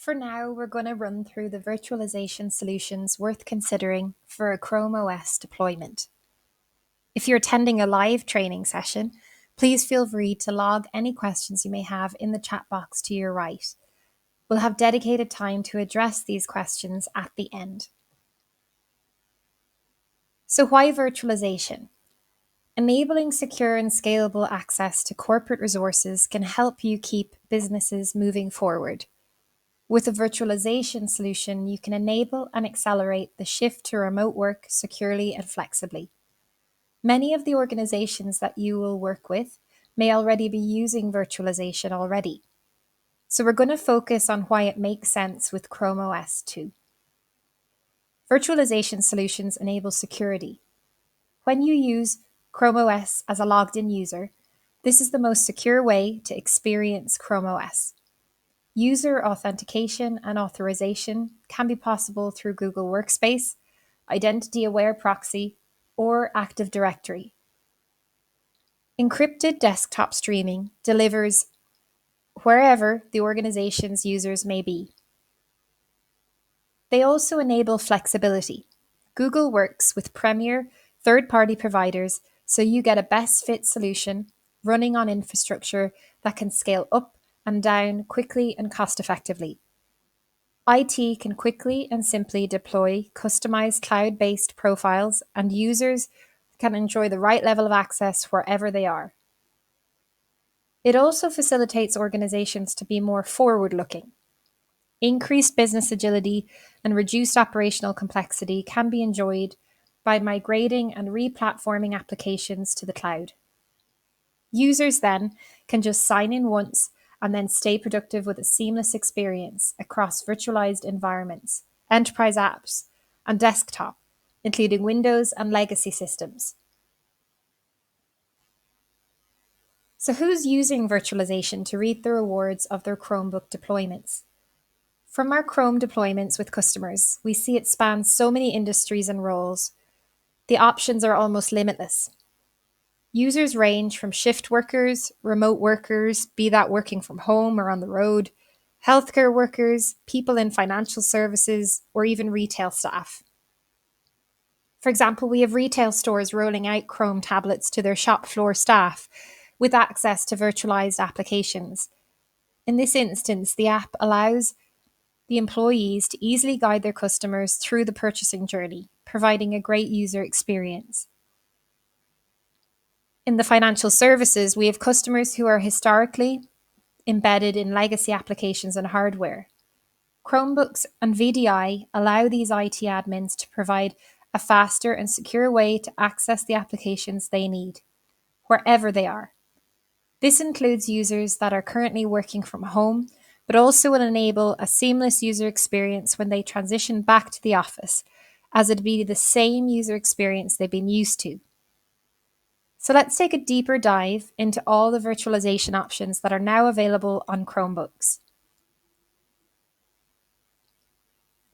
For now, we're going to run through the virtualization solutions worth considering for a Chrome OS deployment. If you're attending a live training session, please feel free to log any questions you may have in the chat box to your right. We'll have dedicated time to address these questions at the end. So why virtualization? Enabling secure and scalable access to corporate resources can help you keep businesses moving forward. With a virtualization solution, you can enable and accelerate the shift to remote work securely and flexibly. Many of the organizations that you will work with may already be using virtualization already. So we're going to focus on why it makes sense with Chrome OS 2. Virtualization solutions enable security. When you use Chrome OS as a logged in user, this is the most secure way to experience Chrome OS. User authentication and authorization can be possible through Google Workspace, Identity-Aware Proxy, or Active Directory. Encrypted desktop streaming delivers wherever the organization's users may be. They also enable flexibility. Google works with premier third-party providers, so you get a best fit solution running on infrastructure that can scale up and down quickly and cost effectively. IT can quickly and simply deploy customized cloud-based profiles, and users can enjoy the right level of access wherever they are. It also facilitates organizations to be more forward-looking. Increased business agility and reduced operational complexity can be enjoyed by migrating and re-platforming applications to the cloud. Users then can just sign in once and then stay productive with a seamless experience across virtualized environments, enterprise apps, and desktop, including Windows and legacy systems. So who's using virtualization to reap the rewards of their Chromebook deployments? From our Chrome deployments with customers, we see it spans so many industries and roles. The options are almost limitless. Users range from shift workers, remote workers, be that working from home or on the road, healthcare workers, people in financial services, or even retail staff. For example, we have retail stores rolling out Chrome tablets to their shop floor staff with access to virtualized applications. In this instance, the app allows the employees to easily guide their customers through the purchasing journey, providing a great user experience. In the financial services, we have customers who are historically embedded in legacy applications and hardware. Chromebooks and VDI allow these IT admins to provide a faster and secure way to access the applications they need, wherever they are. This includes users that are currently working from home, but also will enable a seamless user experience when they transition back to the office, as it'd be the same user experience they've been used to. So let's take a deeper dive into all the virtualization options that are now available on Chromebooks.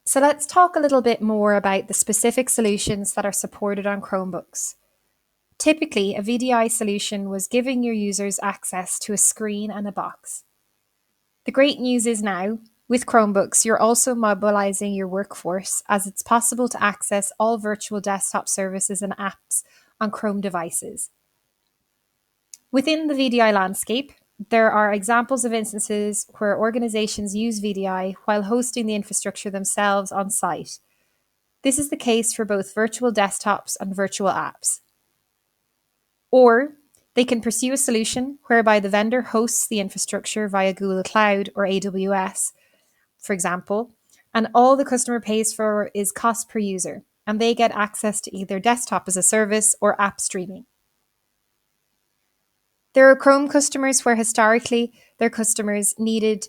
So let's talk a little bit more about the specific solutions that are supported on Chromebooks. Typically, a VDI solution was giving your users access to a screen and a box. The great news is now, with Chromebooks, you're also mobilizing your workforce, as it's possible to access all virtual desktop services and apps on Chrome devices. Within the VDI landscape, there are examples of instances where organizations use VDI while hosting the infrastructure themselves on site. This is the case for both virtual desktops and virtual apps. Or they can pursue a solution whereby the vendor hosts the infrastructure via Google Cloud or AWS, for example, and all the customer pays for is cost per user, and they get access to either desktop as a service or app streaming. There are Chrome customers where historically their customers needed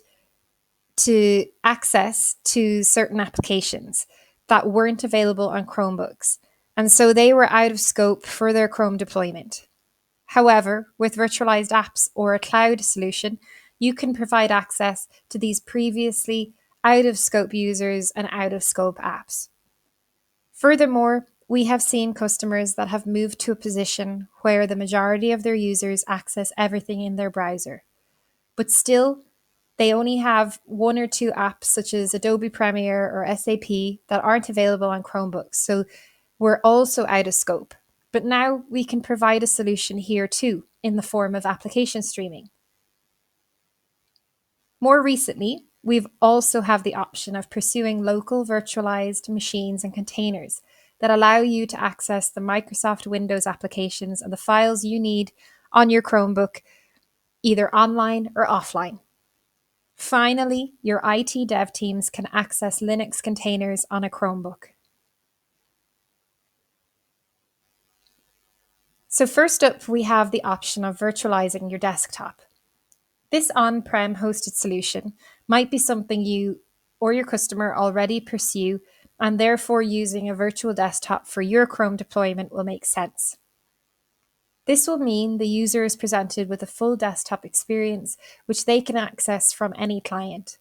to access to certain applications that weren't available on Chromebooks, and so they were out of scope for their Chrome deployment. However, with virtualized apps or a cloud solution, you can provide access to these previously out of scope users and out of scope apps. Furthermore, we have seen customers that have moved to a position where the majority of their users access everything in their browser, but still They only have one or two apps such as Adobe Premiere or SAP that aren't available on Chromebooks, so we're also out of scope. But now we can provide a solution here too, in the form of application streaming. More recently, we've also have the option of pursuing local virtualized machines and containers that allow you to access the Microsoft Windows applications and the files you need on your Chromebook, either online or offline. Finally, your IT dev teams can access Linux containers on a Chromebook. So first up, we have the option of virtualizing your desktop. This on-prem hosted solution might be something you or your customer already pursue, and therefore using a virtual desktop for your Chrome deployment will make sense. This will mean the user is presented with a full desktop experience, which they can access from any client.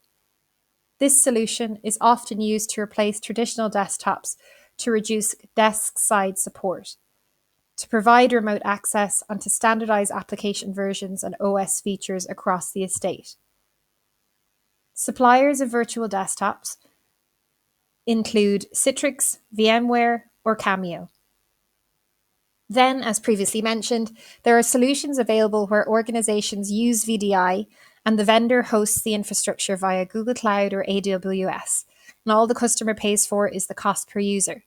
This solution is often used to replace traditional desktops to reduce desk-side support, to provide remote access, and to standardize application versions and OS features across the estate. Suppliers of virtual desktops include Citrix, VMware, or Cameo. Then, as previously mentioned, there are solutions available where organizations use VDI and the vendor hosts the infrastructure via Google Cloud or AWS, and all the customer pays for is the cost per user.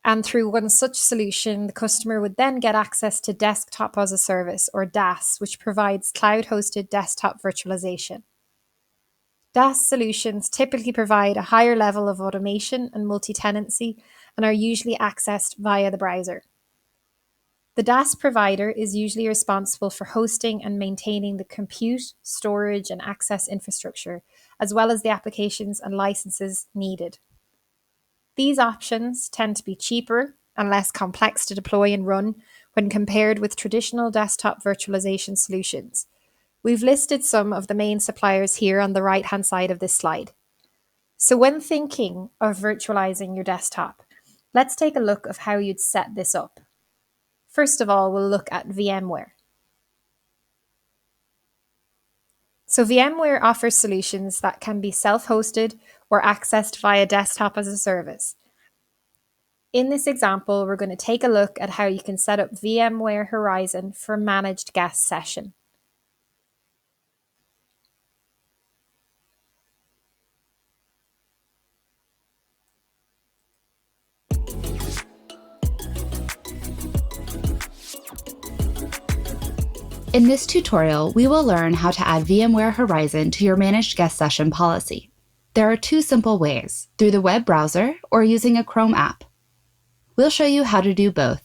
And through one such solution, the customer would then get access to Desktop as a Service, or DaaS, which provides cloud-hosted desktop virtualization. DaaS solutions typically provide a higher level of automation and multi-tenancy and are usually accessed via the browser. The DaaS provider is usually responsible for hosting and maintaining the compute, storage, and access infrastructure, as well as the applications and licenses needed. These options tend to be cheaper and less complex to deploy and run when compared with traditional desktop virtualization solutions. We've listed some of the main suppliers here on the right-hand side of this slide. So when thinking of virtualizing your desktop, let's take a look of how you'd set this up. First of all, we'll look at VMware. So VMware offers solutions that can be self-hosted or accessed via Desktop as a Service. In this example, we're going to take a look at how you can set up VMware Horizon for managed guest session. In this tutorial, we will learn how to add VMware Horizon to your managed guest session policy. There are two simple ways, through the web browser or using a Chrome app. We'll show you how to do both.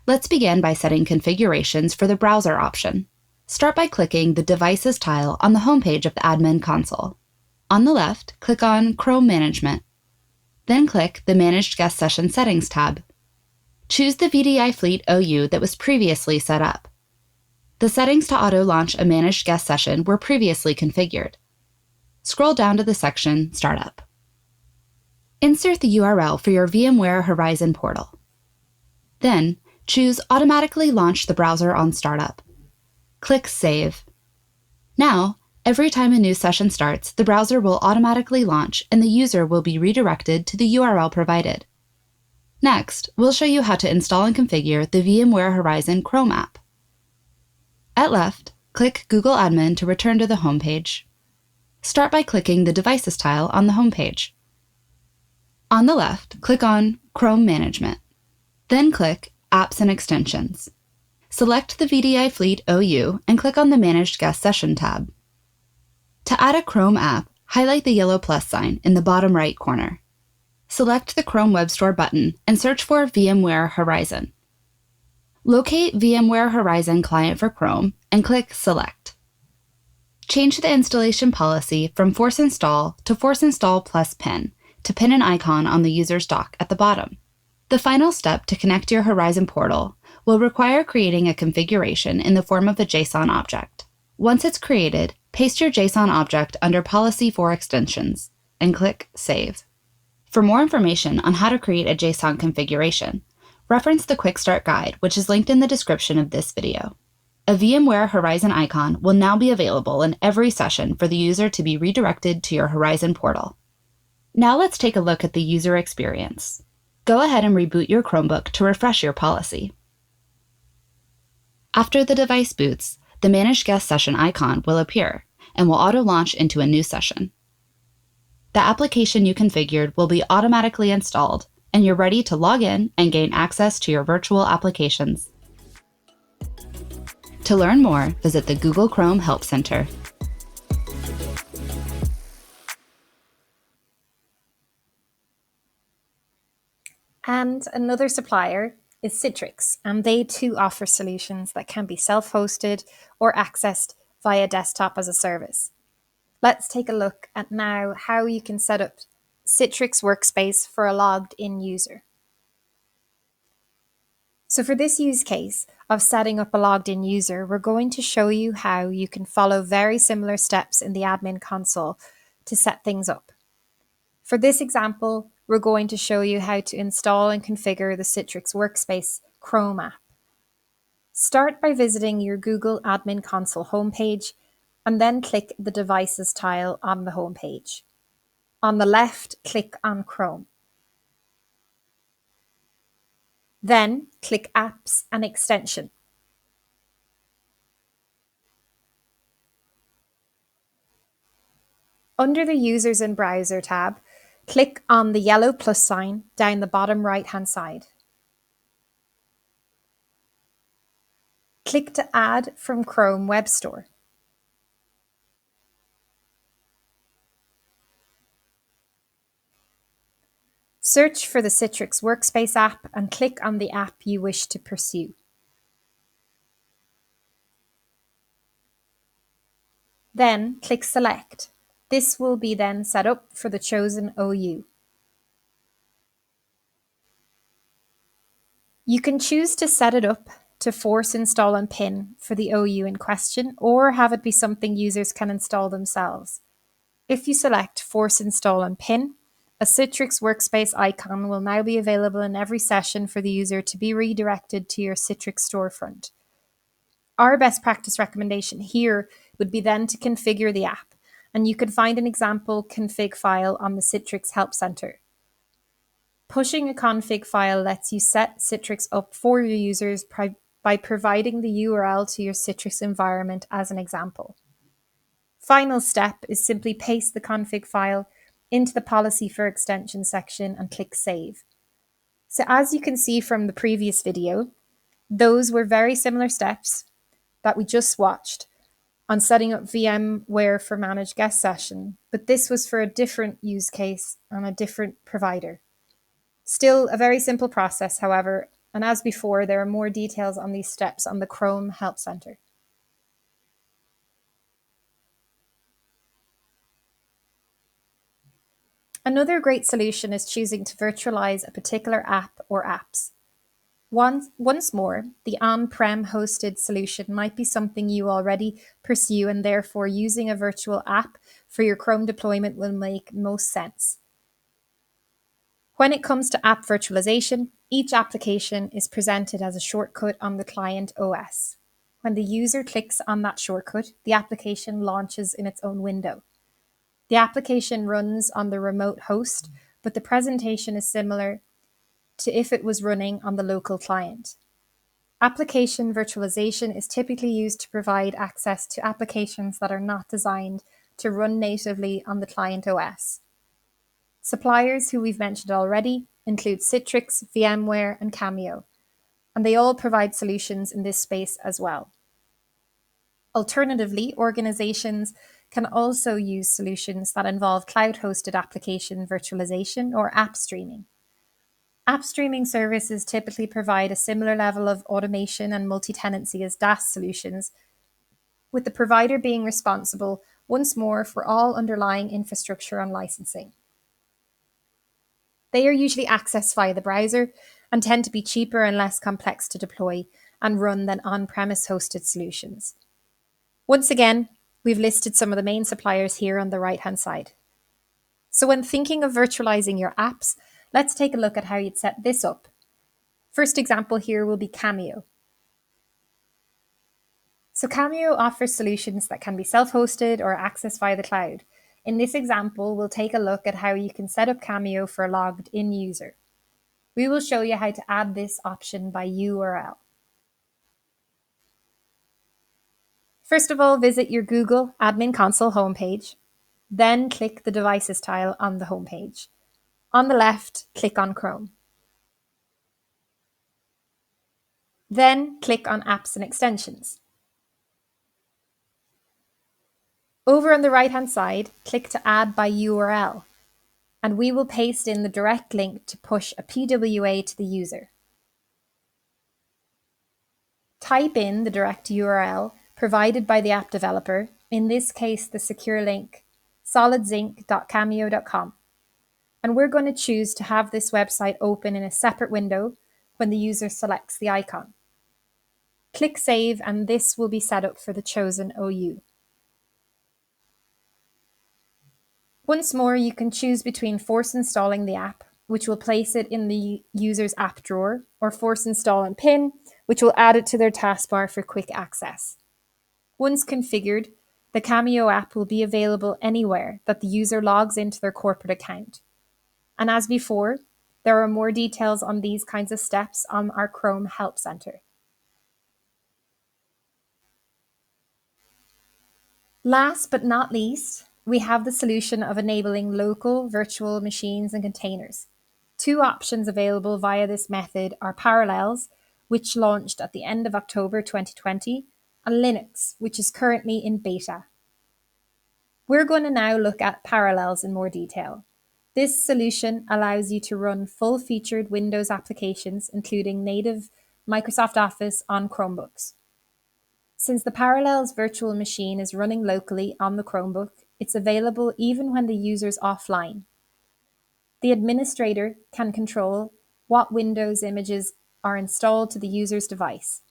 Let's begin by setting configurations for the browser option. Start by clicking the Devices tile on the homepage of the admin console. On the left, click on Chrome Management. Then click the Managed Guest Session Settings tab. Choose the VDI Fleet OU that was previously set up. The settings to auto-launch a managed guest session were previously configured. Scroll down to the section Startup. Insert the URL for your VMware Horizon portal. Then, choose Automatically Launch the browser on startup. Click Save. Now, every time a new session starts, the browser will automatically launch and the user will be redirected to the URL provided. Next, we'll show you how to install and configure the VMware Horizon Chrome app. At left, click Google Admin to return to the home page. Start by clicking the Devices tile on the home page. On the left, click on Chrome Management. Then click Apps and Extensions. Select the VDI Fleet OU and click on the Managed Guest Session tab. To add a Chrome app, highlight the yellow plus sign in the bottom right corner. Select the Chrome Web Store button and search for VMware Horizon. Locate VMware Horizon Client for Chrome and click Select. Change the installation policy from Force Install to Force Install plus Pin to pin an icon on the user's dock at the bottom. The final step to connect your Horizon portal will require creating a configuration in the form of a JSON object. Once it's created, paste your JSON object under Policy for Extensions and click Save. For more information on how to create a JSON configuration, reference the Quick Start Guide, which is linked in the description of this video. A VMware Horizon icon will now be available in every session for the user to be redirected to your Horizon portal. Now let's take a look at the user experience. Go ahead and reboot your Chromebook to refresh your policy. After the device boots, the Manage Guest Session icon will appear and will auto-launch into a new session. The application you configured will be automatically installed, and you're ready to log in and gain access to your virtual applications. To learn more, visit the Google Chrome Help Center. And another supplier is Citrix, and they too offer solutions that can be self-hosted or accessed via desktop as a service. Let's take a look at now how you can set up Citrix Workspace for a logged-in user. So for this use case of setting up a logged-in user, we're going to show you how you can follow very similar steps in the admin console to set things up. For this example, we're going to show you how to install and configure the Citrix Workspace Chrome app. Start by visiting your Google Admin Console homepage and then click the Devices tile on the homepage. On the left, click on Chrome. Then click Apps and Extension. Under the Users and Browser tab, click on the yellow plus sign down the bottom right-hand side. Click to Add from Chrome Web Store. Search for the Citrix Workspace app and click on the app you wish to pursue. Then click Select. This will be then set up for the chosen OU. You can choose to set it up to force install and pin for the OU in question, or have it be something users can install themselves. If you select Force Install and Pin, a Citrix Workspace icon will now be available in every session for the user to be redirected to your Citrix storefront. Our best practice recommendation here would be then to configure the app, and you can find an example config file on the Citrix Help Center. Pushing a config file lets you set Citrix up for your users by providing the URL to your Citrix environment as an example. Final step is simply paste the config file into the Policy for Extension section and click Save. So as you can see from the previous video, those were very similar steps that we just watched on setting up VMware for Managed Guest Session, but this was for a different use case on a different provider. Still a very simple process, however, and as before, there are more details on these steps on the Chrome Help Center. Another great solution is choosing to virtualize a particular app or apps. Once more, the on-prem hosted solution might be something you already pursue, and therefore using a virtual app for your Chrome deployment will make most sense. When it comes to app virtualization, each application is presented as a shortcut on the client OS. When the user clicks on that shortcut, the application launches in its own window. The application runs on the remote host, but the presentation is similar to if it was running on the local client. Application virtualization is typically used to provide access to applications that are not designed to run natively on the client OS. Suppliers who we've mentioned already include Citrix, VMware, and Cameo, and they all provide solutions in this space as well. Alternatively, organizations can also use solutions that involve cloud-hosted application virtualization or app streaming. App streaming services typically provide a similar level of automation and multi-tenancy as DaaS solutions, with the provider being responsible once more for all underlying infrastructure and licensing. They are usually accessed via the browser and tend to be cheaper and less complex to deploy and run than on-premise hosted solutions. Once again, we've listed some of the main suppliers here on the right-hand side. So when thinking of virtualizing your apps, let's take a look at how you'd set this up. First example here will be Cameo. So Cameo offers solutions that can be self-hosted or accessed via the cloud. In this example, we'll take a look at how you can set up Cameo for a logged-in user. We will show you how to add this option by URL. First of all, visit your Google Admin Console homepage, then click the Devices tile on the homepage. On the left, click on Chrome. Then click on Apps and Extensions. Over on the right-hand side, click to Add by URL, and we will paste in the direct link to push a PWA to the user. Type in the direct URL provided by the app developer, in this case the secure link solidzinc.cameo.com, and we're going to choose to have this website open in a separate window when the user selects the icon. Click Save, and this will be set up for the chosen OU. Once more, you can choose between force installing the app, which will place it in the user's app drawer, or force install and pin, which will add it to their taskbar for quick access. Once configured, the Cameo app will be available anywhere that the user logs into their corporate account. And as before, there are more details on these kinds of steps on our Chrome Help Center. Last but not least, we have the solution of enabling local virtual machines and containers. Two options available via this method are Parallels, which launched at the end of October 2020, and Linux, which is currently in beta. We're going to now look at Parallels in more detail. This solution allows you to run full-featured Windows applications, including native Microsoft Office on Chromebooks. Since the Parallels virtual machine is running locally on the Chromebook, it's available even when the user's offline. The administrator can control what Windows images are installed to the user's device.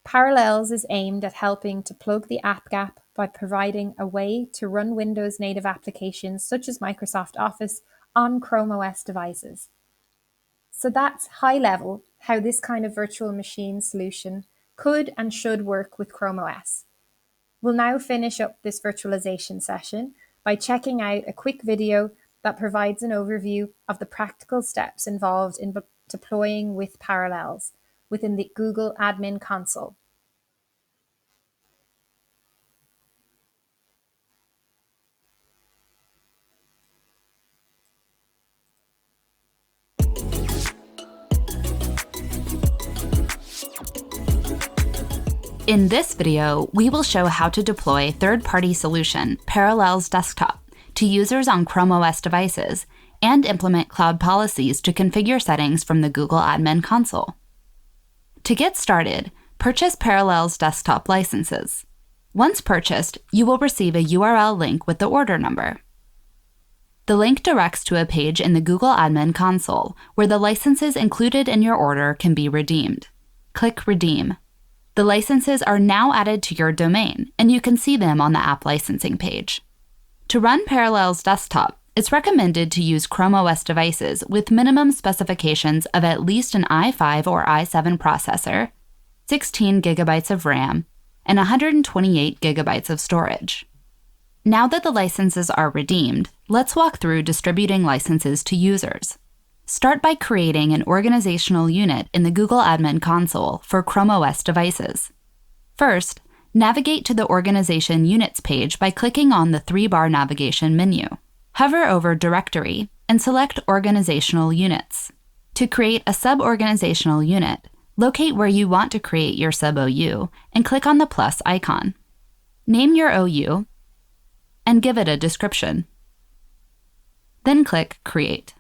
Parallels is aimed at helping to plug the app gap by providing a way to run Windows native applications such as Microsoft Office on Chrome OS devices. So that's high level how this kind of virtual machine solution could and should work with Chrome OS. We'll now finish up this virtualization session by checking out a quick video that provides an overview of the practical steps involved in deploying with Parallels within the Google Admin Console. In this video, we will show how to deploy third-party solution Parallels Desktop to users on Chrome OS devices and implement cloud policies to configure settings from the Google Admin Console. To get started, purchase Parallels Desktop licenses. Once purchased, you will receive a URL link with the order number. The link directs to a page in the Google Admin Console where the licenses included in your order can be redeemed. Click Redeem. The licenses are now added to your domain, and you can see them on the app licensing page. To run Parallels Desktop, it's recommended to use Chrome OS devices with minimum specifications of at least an i5 or i7 processor, 16 gigabytes of RAM, and 128 gigabytes of storage. Now that the licenses are redeemed, let's walk through distributing licenses to users. Start by creating an organizational unit in the Google Admin Console for Chrome OS devices. First, navigate to the Organization Units page by clicking on the three-bar navigation menu. Hover over Directory and select Organizational Units. To create a sub-organizational unit, locate where you want to create your sub-OU and click on the plus icon. Name your OU and give it a description. Then click Create.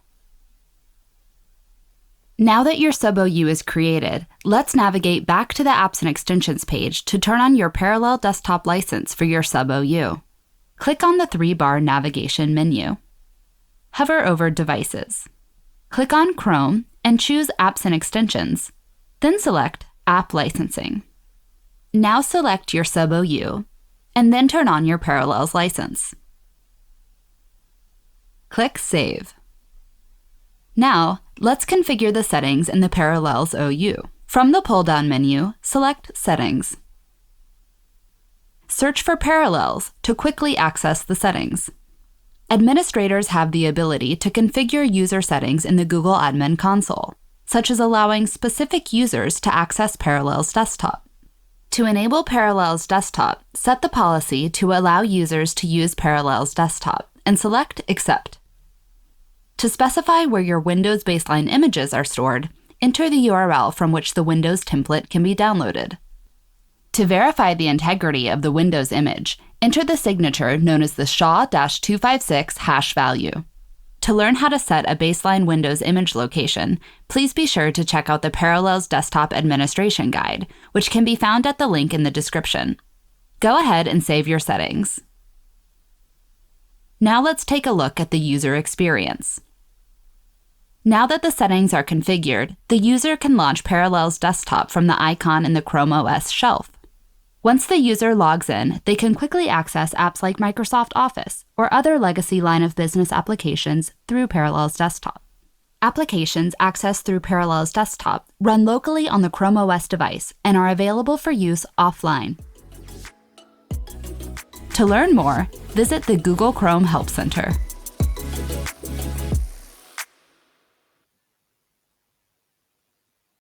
Now that your sub-OU is created, let's navigate back to the Apps and Extensions page to turn on your Parallel Desktop license for your sub-OU. Click on the three-bar navigation menu. Hover over Devices. Click on Chrome and choose Apps and Extensions, then select App Licensing. Now select your sub-OU, and then turn on your Parallels license. Click Save. Now, let's configure the settings in the Parallels OU. From the pull-down menu, select Settings. Search for Parallels to quickly access the settings. Administrators have the ability to configure user settings in the Google Admin Console, such as allowing specific users to access Parallels Desktop. To enable Parallels Desktop, set the policy to allow users to use Parallels Desktop and select Accept. To specify where your Windows baseline images are stored, enter the URL from which the Windows template can be downloaded. To verify the integrity of the Windows image, enter the signature known as the SHA-256 hash value. To learn how to set a baseline Windows image location, please be sure to check out the Parallels Desktop Administration Guide, which can be found at the link in the description. Go ahead and save your settings. Now let's take a look at the user experience. Now that the settings are configured, the user can launch Parallels Desktop from the icon in the Chrome OS shelf. Once the user logs in, they can quickly access apps like Microsoft Office or other legacy line of business applications through Parallels Desktop. Applications accessed through Parallels Desktop run locally on the Chrome OS device and are available for use offline. To learn more, visit the Google Chrome Help Center.